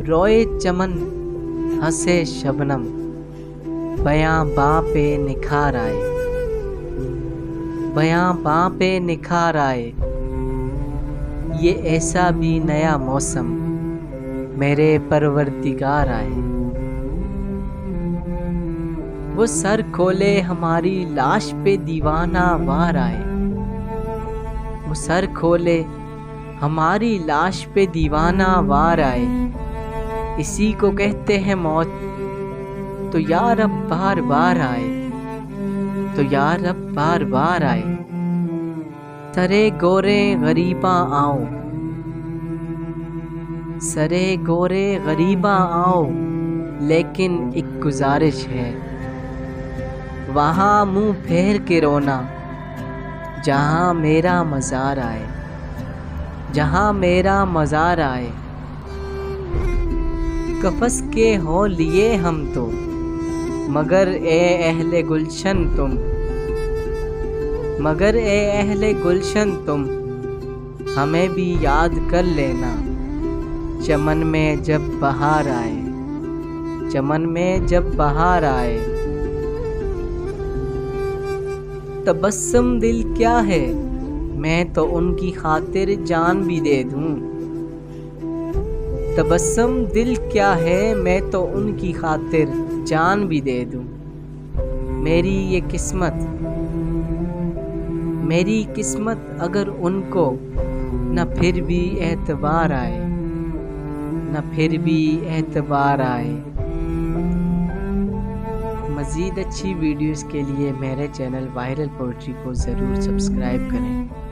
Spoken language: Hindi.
रोए चमन हंसे शबनम, बयां बाँ पे निखार आए, बयां बाँ पे निखार आए। ये ऐसा भी नया मौसम मेरे परवरदिगार आए। वो सर खोले हमारी लाश पे दीवाना वार आए, वो सर खोले हमारी लाश पे दीवाना वार आए। इसी को कहते हैं मौत, तो यार अब बार बार आए, तो यार अब बार बार आए। सरे गोरे गरीबा आओ, सरे गोरे गरीबा आओ, लेकिन एक गुजारिश है, वहाँ मुंह फेर के रोना जहाँ मेरा मज़ार आए, जहाँ मेरा मज़ार आए। कफस के हो लिए हम तो, मगर ए अहले गुलशन तुम, मगर ए अहले गुलशन तुम, हमें भी याद कर लेना चमन में जब बहार आए, चमन में जब बहार आए। तबस्सुम दिल क्या है, मैं तो उनकी खातिर जान भी दे दूं। तबस्सुम दिल क्या है, मैं तो उनकी खातिर जान भी दे दूं। मेरी ये किस्मत, मेरी किस्मत अगर उनको न फिर भी एतबार आए, न फिर भी एतबार आए। मज़ीद अच्छी वीडियोस के लिए मेरे चैनल वायरल पोएट्री को ज़रूर सब्सक्राइब करें।